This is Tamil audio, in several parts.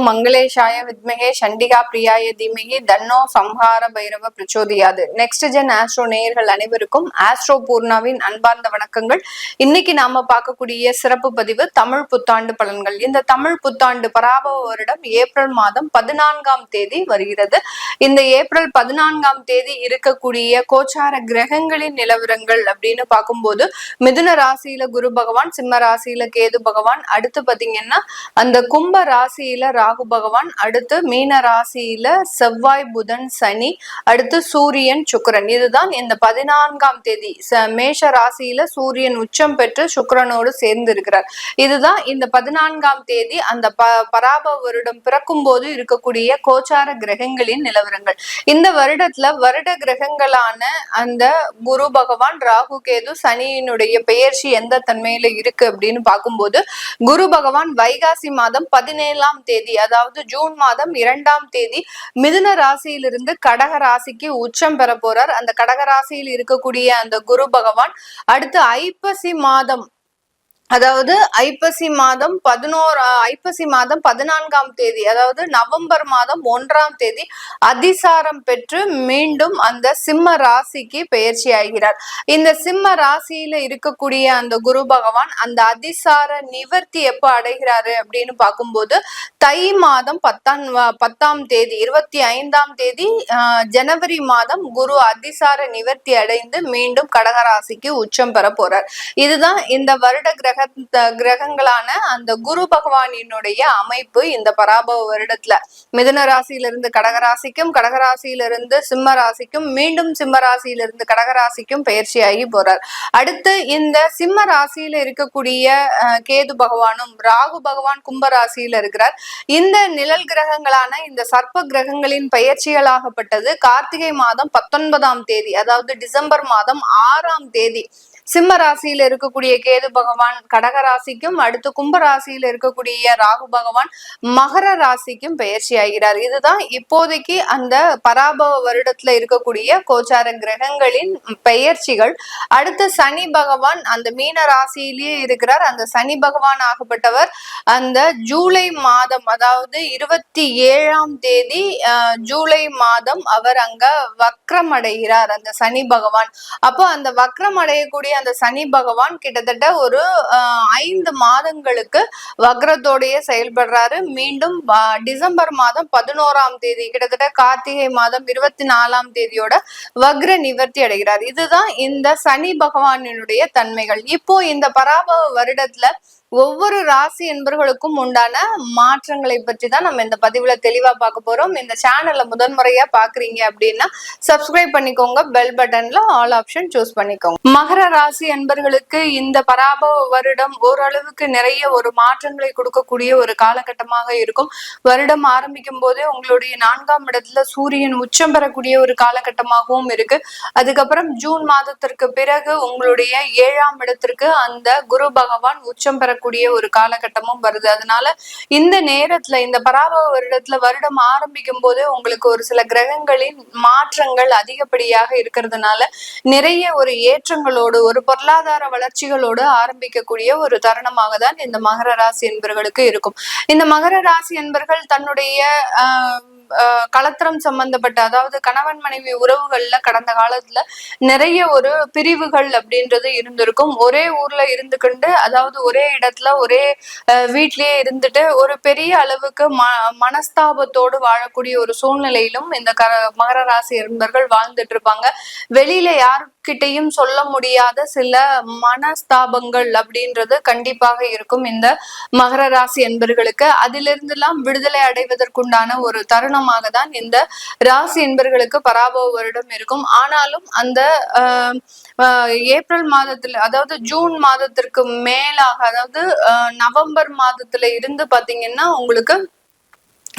மங்களேஷாய வித்மகே சண்டிகா பிரியாய தீமகி தன்னோ சம்ஹார பைரவ பிரச்சோதியாது. நெக்ஸ்ட் ஜென் ஆஸ்ட்ரோ நேயர்கள் அனைவருக்கும் ஆஸ்ட்ரோ பூர்ணாவின் அன்பார்ந்த வணக்கங்கள். இன்னைக்கு நாம பார்க்கக்கூடிய சிறப்பு பதிவு தமிழ் புத்தாண்டு பலன்கள். இந்த தமிழ் புத்தாண்டு பராபவ வருடம் ஏப்ரல் மாதம் 14ஆம் தேதி வருகிறது. இந்த ஏப்ரல் 14ஆம் தேதி இருக்கக்கூடிய கோச்சார கிரகங்களின் நிலவரங்கள் அப்படின்னு பார்க்கும்போது மிதுன ராசியில குரு பகவான், சிம்ம ராசியில கேது பகவான், அடுத்து பாத்தீங்கன்னா அந்த கும்ப ராசியில ராகு பகவான், அடுத்து மீன ராசியில செவ்வாய் புதன் சனி, அடுத்து சூரியன் சுக்கிரன். இதுதான் இந்த 14ஆம் தேதி மேஷ ராசியில சூரியன் உச்சம் பெற்று சுக்கிரனோடு சேர்ந்து இருக்கிறார். இதுதான் இந்த 14ஆம் தேதி அந்த பராபவ வருடம் பிறக்கும் போது இருக்கக்கூடிய கோச்சார கிரகங்களின் நிலவரங்கள். இந்த வருடத்துல வருட கிரகங்களான அந்த குரு பகவான், ராகு கேது, சனியினுடைய பெயர்ச்சி எந்த தன்மையில இருக்கு அப்படின்னு பார்க்கும்போது குரு பகவான் வைகாசி மாதம் 17ஆம் தேதி, அதாவது ஜூன் மாதம் 2ஆம் தேதி மிதுன ராசியிலிருந்து கடக ராசிக்கு உச்சம் பெற போறார். அந்த கடக ராசியில் இருக்கக்கூடிய அந்த குரு பகவான் அடுத்து ஐப்பசி மாதம், அதாவது ஐப்பசி மாதம் 14ஆம் தேதி, அதாவது நவம்பர் மாதம் 1ஆம் தேதி அதிசாரம் பெற்று மீண்டும் அந்த சிம்ம ராசிக்கு பெயர்ச்சி ஆகிறார். இந்த சிம்ம ராசியில இருக்கக்கூடிய அந்த குரு பகவான் அந்த அதிசார நிவர்த்தி எப்ப அடைகிறாரு அப்படின்னு பார்க்கும்போது தை மாதம் 10ஆம் தேதி 25ஆம் தேதி ஜனவரி மாதம் குரு அதிசார நிவர்த்தி அடைந்து மீண்டும் கடகராசிக்கு உச்சம் பெற போறார். இதுதான் இந்த வருட கிரகங்களான அந்த குரு பகவானினுடைய அமைப்பு. இந்த பராபவ வருடத்துல மிதுன ராசியிலிருந்து கடகராசிக்கும், கடகராசியிலிருந்து சிம்ம ராசிக்கும், மீண்டும் சிம்ம ராசியிலிருந்து கடகராசிக்கும் பயிற்சியாகி போறார். அடுத்து இந்த சிம்ம ராசியில இருக்கக்கூடிய கேது பகவானும் ராகு பகவான் கும்ப ராசியில இருக்கிறார். இந்த நிழல் கிரகங்களான இந்த சர்ப்ப கிரகங்களின் பயிற்சிகளாகப்பட்டது கார்த்திகை மாதம் 19ஆம் தேதி, அதாவது டிசம்பர் மாதம் 6ஆம் தேதி சிம்ம ராசியில இருக்கக்கூடிய கேது பகவான் கடக ராசிக்கும், அடுத்து கும்ப ராசியில இருக்கக்கூடிய ராகு பகவான் மகர ராசிக்கும் பயிற்சி ஆகிறார். இதுதான் இப்போதைக்கு அந்த பராபவ வருடத்துல இருக்கக்கூடிய கோச்சார கிரகங்களின் பெயர்ச்சிகள். அடுத்து சனி பகவான் அந்த மீன ராசியிலேயே இருக்கிறார். அந்த சனி பகவான் ஆகப்பட்டவர் அந்த ஜூலை மாதம், அதாவது 27ஆம் தேதி ஜூலை மாதம் அவர் அங்க வக்ரம் அடைகிறார் அந்த சனி பகவான். அப்போ அந்த வக்ரம் அடையக்கூடிய அந்த சனி பகவான் கிட்டத்தட்ட ஒரு 5 மாதங்களுக்கு வக்ரத்தோடைய செயல்படுறாரு. மீண்டும் டிசம்பர் மாதம் 11ஆம் தேதி, கிட்டத்தட்ட கார்த்திகை மாதம் 24ஆம் தேதியோட வக்ர நிவர்த்தி அடைகிறார். இதுதான் இந்த சனி பகவானினுடைய தன்மைகள். இப்போ இந்த பராபவ வருடத்துல ஒவ்வொரு ராசி என்பவர்களுக்கும் உண்டான மாற்றங்களை பற்றி தான் நம்ம இந்த பதிவுல தெளிவா பார்க்க போறோம். இந்த சேனல்ல முதன்முறையா பாக்குறீங்க அப்படின்னா சப்ஸ்கிரைப் பண்ணிக்கோங்க, பெல் பட்டன்ல ஆல் ஆப்ஷன் சூஸ் பண்ணிக்கோங்க. மகர ராசி என்பவர்களுக்கு இந்த பராபவ வருடம் ஓரளவுக்கு நிறைய ஒரு மாற்றங்களை கொடுக்கக்கூடிய ஒரு காலகட்டமாக இருக்கும். வருடம் ஆரம்பிக்கும் போதே உங்களுடைய 4ஆம் இடத்துல சூரியன் உச்சம் பெறக்கூடிய ஒரு காலகட்டமாகவும் இருக்கு. அதுக்கப்புறம் ஜூன் மாதத்திற்கு பிறகு உங்களுடைய 7ஆம் இடத்திற்கு அந்த குரு பகவான் உச்சம் பெற ஒரு காலகட்டமும் வருது. அதனால இந்த நேரத்துல இந்த பராபவ வருடத்துல வருடம் ஆரம்பிக்கும் போதே உங்களுக்கு ஒரு சில கிரகங்களின் மாற்றங்கள் அதிகப்படியாக இருக்கிறதுனால நிறைய ஒரு ஏற்றங்களோடு ஒரு பொருளாதார வளர்ச்சிகளோடு ஆரம்பிக்கக்கூடிய ஒரு தருணமாக தான் இந்த மகர ராசி என்பவர்களுக்கு இருக்கும். இந்த மகர ராசி என்பவர்கள் தன்னுடைய களத்திரம் சம்பந்தப்பட்ட, அதாவது கணவன் மனைவி உறவுகள்ல கடந்த காலத்துல நிறைய ஒரு பிரிவுகள் அப்படின்றது இருந்திருக்கும். ஒரே ஊர்ல இருந்துகிட்டு, அதாவது ஒரே இடத்துல ஒரே வீட்லயே இருந்துட்டு ஒரு பெரிய அளவுக்கு மனஸ்தாபத்தோடு வாழக்கூடிய ஒரு சூழ்நிலையிலும் இந்த மகர ராசி என்பவர்கள் வாழ்ந்துட்டு இருப்பாங்க. வெளியில யாருக்கிட்டையும் சொல்ல முடியாத சில மனஸ்தாபங்கள் அப்படின்றது கண்டிப்பாக இருக்கும் இந்த மகர ராசி என்பவர்களுக்கு. அதிலிருந்து எல்லாம் விடுதலை அடைவதற்குண்டான ஒரு தருணமாக தான் இந்த ராசி என்பவர்களுக்கு பராபவ வருடம் இருக்கும். ஆனாலும் அந்த ஏப்ரல் மாதத்துல, அதாவது ஜூன் மாதத்திற்கு மேலாக, அதாவது நவம்பர் மாதத்துல இருந்து பாத்தீங்கன்னா உங்களுக்கு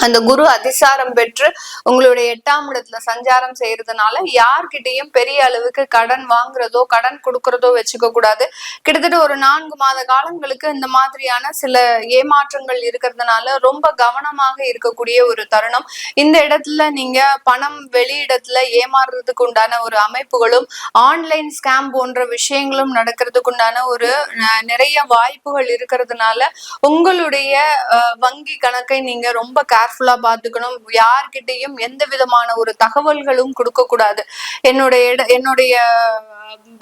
அந்த குரு அதிசாரம் பெற்று உங்களுடைய 8ஆம் இடத்துல சஞ்சாரம் செய்யறதுனால யார்கிட்டயும் பெரிய அளவுக்கு கடன் வாங்குறதோ கடன் கொடுக்கறதோ வச்சுக்க கூடாது. கிட்டத்தட்ட ஒரு 4 மாத காலங்களுக்கு இந்த மாதிரியான சில ஏமாற்றங்கள் இருக்கிறதுனால ரொம்ப கவனமாக இருக்கக்கூடிய ஒரு தருணம். இந்த இடத்துல நீங்க பணம் வெளியிடத்துல ஏமாறுறதுக்கு உண்டான ஒரு அமைப்புகளும் ஆன்லைன் ஸ்கேம் போன்ற விஷயங்களும் நடக்கிறதுக்கு உண்டான ஒரு நிறைய வாய்ப்புகள் இருக்கிறதுனால உங்களுடைய வங்கி கணக்கை நீங்க ரொம்ப கேர்ஃபுல்லா பாத்துக்கணும். யார்கிட்டையும் எந்த விதமான ஒரு தகவல்களும் கொடுக்க கூடாது. என்னுடைய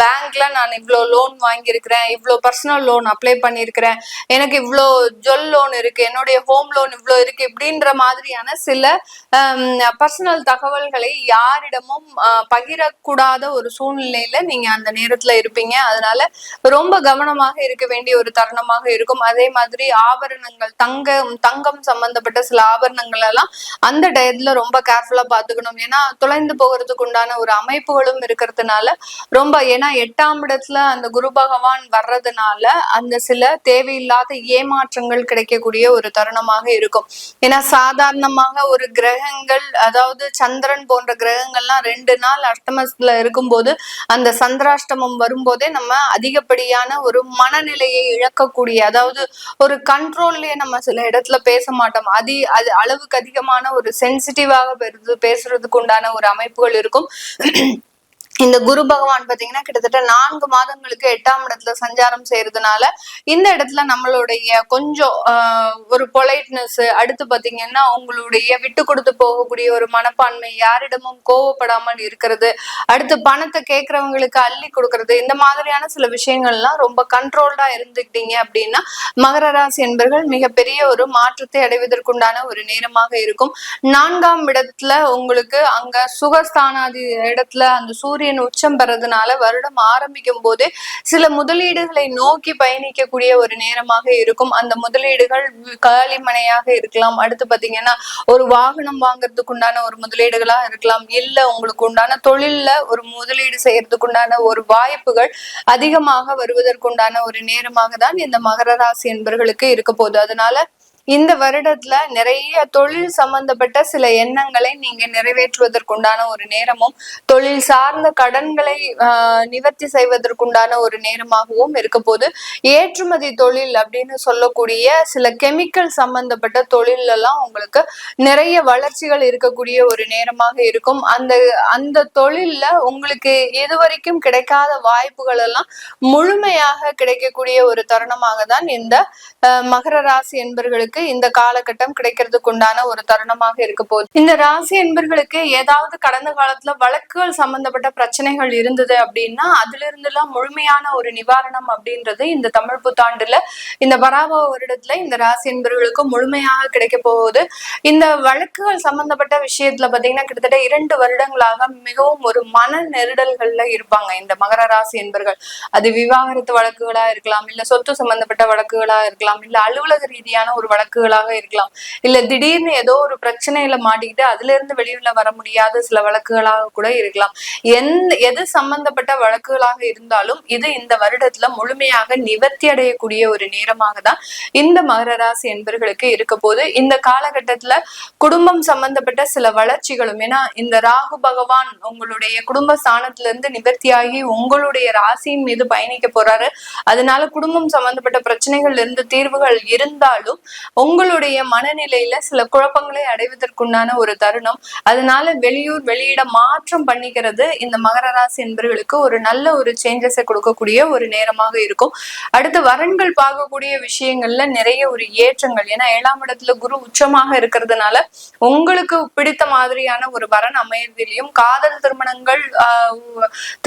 பேங்க்ல நான் இவ்வளோ லோன் வாங்கியிருக்கிறேன், இவ்வளோ பர்சனல் லோன் அப்ளை பண்ணியிருக்கிறேன், எனக்கு இவ்வளோ ஜுவல் லோன் இருக்கு, என்னுடைய ஹோம் லோன் இவ்வளோ இருக்கு, இப்படின்ற மாதிரியான சில பர்சனல் தகவல்களை யாரிடமும் பகிரக்கூடாத ஒரு சூழ்நிலையில நீங்க அந்த நேரத்துல இருப்பீங்க. அதனால ரொம்ப கவனமாக இருக்க வேண்டிய ஒரு தருணமாக இருக்கும். அதே மாதிரி ஆபரணங்கள், தங்கம் சம்பந்தப்பட்ட சில ஆபரணங்கள் எல்லாம் அந்த டயத்துல ரொம்ப கேர்ஃபுல்லா பாத்துக்கணும். ஏன்னா தொலைந்து போகிறதுக்கு உண்டான ஒரு அமைப்புகளும் இருக்கிறதுனால ரொம்ப, ஏன்னா 8ஆம் இடத்துல அந்த குரு பகவான் வர்றதுனால அந்த சில தேவையில்லாத ஏமாற்றங்கள் கிடைக்கக்கூடிய ஒரு தருணமாக இருக்கும். ஏன்னா சாதாரணமாக ஒரு கிரகங்கள், அதாவது சந்திரன் போன்ற கிரகங்கள்லாம் 2 நாள் அஷ்டமத்துல இருக்கும்போது அந்த சந்திராஷ்டமம் வரும்போதே நம்ம அதிகப்படியான ஒரு மனநிலையை இழக்கக்கூடிய, அதாவது ஒரு கண்ட்ரோல்லயே நம்ம சில இடத்துல பேச மாட்டோம். அது அளவுக்கு அதிகமான ஒரு சென்சிட்டிவாக பேசுறதுக்கு உண்டான ஒரு அமைப்புகள் இருக்கும். இந்த குரு பகவான் பாத்தீங்கன்னா கிட்டத்தட்ட 4 மாதங்களுக்கு 8ஆம் இடத்துல சஞ்சாரம் செய்யறதுனால இந்த இடத்துல நம்மளுடைய கொஞ்சம் ஒரு பொலைட்னஸ், அடுத்து பாத்தீங்கன்னா உங்களுடைய விட்டு கொடுத்து போகக்கூடிய ஒரு மனப்பான்மை, யாரிடமும் கோவப்படாமல் இருக்கிறது, அடுத்து பணத்தை கேட்கறவங்களுக்கு அள்ளி கொடுக்கறது, இந்த மாதிரியான சில விஷயங்கள்லாம் ரொம்ப கண்ட்ரோல்டா இருந்துக்கிட்டீங்க அப்படின்னா மகர ராசி என்பர்கள் மிகப்பெரிய ஒரு மாற்றத்தை அடைவதற்குண்டான ஒரு நேரமாக இருக்கும். 4ஆம் இடத்துல உங்களுக்கு அங்க சுகஸ்தானாதி இடத்துல அந்த சூரியன் உச்சம் பெறதுனால வருடம் ஆரம்பிக்கும் போதே சில முதலீடுகளை நோக்கி பயணிக்கக்கூடிய ஒரு நேரமாக இருக்கும். அந்த முதலீடுகள் காலிமனையாக இருக்கலாம், அடுத்து பாத்தீங்கன்னா ஒரு வாகனம் வாங்குறதுக்கு உண்டான ஒரு முதலீடுகளா இருக்கலாம், இல்ல உங்களுக்கு உண்டான தொழில்ல ஒரு முதலீடு செய்யறதுக்கு உண்டான ஒரு வாய்ப்புகள் அதிகமாக வருவதற்குண்டான ஒரு நேரமாக தான் இந்த மகர ராசி என்பவர்களுக்கு இருக்க போகுது. அதனால இந்த வருடத்துல நிறைய தொழில் சம்பந்தப்பட்ட சில எண்ணங்களை நீங்க நிறைவேற்றுவதற்குண்டான ஒரு நேரமும், தொழில் சார்ந்த கடன்களை நிவர்த்தி செய்வதற்குண்டான ஒரு நேரமாகவும் இருக்க போது. ஏற்றுமதி தொழில் அப்படின்னு சொல்லக்கூடிய சில கெமிக்கல் சம்பந்தப்பட்ட தொழில் எல்லாம் உங்களுக்கு நிறைய வளர்ச்சிகள் இருக்கக்கூடிய ஒரு நேரமாக இருக்கும். அந்த தொழில்ல உங்களுக்கு இதுவரைக்கும் கிடைக்காத வாய்ப்புகள் எல்லாம் முழுமையாக கிடைக்கக்கூடிய ஒரு தருணமாக தான் இந்த மகர ராசி என்பர்களுக்கு இந்த காலகட்டம் கிடைக்கிறதுக்கு உண்டான ஒரு தருணமாக இருக்க போகுது. இந்த ராசி என்பர்களுக்கு ஏதாவது கடந்த காலத்துல வழக்குகள் சம்பந்தப்பட்ட பிரச்சனைகள் இருந்தது அப்படின்னா அதுல இருந்து எல்லாம் முழுமையான ஒரு நிவாரணம் அப்படின்றது இந்த தமிழ் புத்தாண்டுல இந்த பராபவ வருடத்துல இந்த ராசி என்பர்களுக்கு முழுமையாக கிடைக்க போகுது. இந்த வழக்குகள் சம்பந்தப்பட்ட விஷயத்துல பாத்தீங்கன்னா கிட்டத்தட்ட 2 வருடங்களாக மிகவும் ஒரு மன நெருடல்கள்ல இருப்பாங்க இந்த மகர ராசி என்பர்கள். அது விவாகரத்து வழக்குகளா இருக்கலாம், இல்ல சொத்து சம்பந்தப்பட்ட வழக்குகளா இருக்கலாம், இல்ல அலுவலக ரீதியான ஒரு வழக்குகளாக இருக்கலாம், இல்ல திடீர்னு ஏதோ ஒரு பிரச்சனையில மாட்டிக்கிட்டு அதுல இருந்து வெளியில வர முடியாத சில வழக்குகளாக கூட இருக்கலாம். எது சம்பந்தப்பட்ட வழக்குகளாக இருந்தாலும் இது இந்த வருடத்துல முழுமையாக நிவர்த்தி அடையக்கூடிய ஒரு நேரமாக தான் இந்த மகர ராசி என்பர்களுக்கு இருக்க போது. இந்த காலகட்டத்துல குடும்பம் சம்பந்தப்பட்ட சில வளர்ச்சிகளும், ஏன்னா இந்த ராகு பகவான் உங்களுடைய குடும்ப ஸ்தானத்துல இருந்து நிவர்த்தியாகி உங்களுடைய ராசியின் மீது பயணிக்க போறாரு. அதனால குடும்பம் சம்பந்தப்பட்ட பிரச்சனைகள் இருந்து தீர்வுகள் இருந்தாலும் உங்களுடைய மனநிலையில சில குழப்பங்களை அடைவதற்குண்டான ஒரு தருணம். அதனால வெளியிட மாற்றம் பண்ணிக்கிறது இந்த மகர ராசி என்பவர்களுக்கு ஒரு நல்ல ஒரு சேஞ்சஸை கொடுக்கக்கூடிய ஒரு நேரமாக இருக்கும். அடுத்து வரன்கள் பார்க்கக்கூடிய விஷயங்கள்ல நிறைய ஒரு ஏற்றங்கள், ஏன்னா 7ஆம் இடத்துல குரு உச்சமாக இருக்கிறதுனால உங்களுக்கு பிடித்த மாதிரியான ஒரு வரன் அமையறதிலையும் காதல்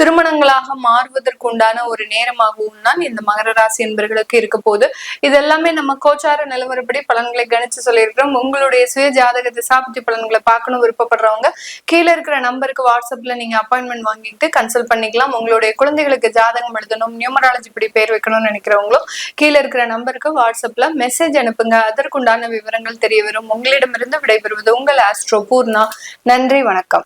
திருமணங்களாக மாறுவதற்கு உண்டான ஒரு நேரமாகவும் தான் இந்த மகர ராசி என்பவர்களுக்கு இருக்க போது. இது எல்லாமே நம்ம கோச்சார நிலவரப்படி பலன்களை கணிச்சு சொல்லியிருக்கிறோம். உங்களுடைய சுய ஜாதக திசாபுத்தி பலன்களை பார்க்கணும் விருப்பப்படுறவங்க கீழே இருக்கிற நம்பருக்கு வாட்ஸ்அப்ல நீங்க அப்பாயின்மெண்ட் வாங்கிட்டு கன்சல்ட் பண்ணிக்கலாம். உங்களுடைய குழந்தைகளுக்கு ஜாதகம் எழுதணும், நியூமராலஜி படி பேர் வைக்கணும்னு நினைக்கிறவங்களும் கீழே இருக்கிற நம்பருக்கு வாட்ஸ்அப்ல மெசேஜ் அனுப்புங்க, அதற்குண்டான விவரங்கள் தெரிய வரும். உங்களிடமிருந்து விடைபெறுவது உங்கள் ஆஸ்ட்ரோ பூர்ணா. நன்றி, வணக்கம்.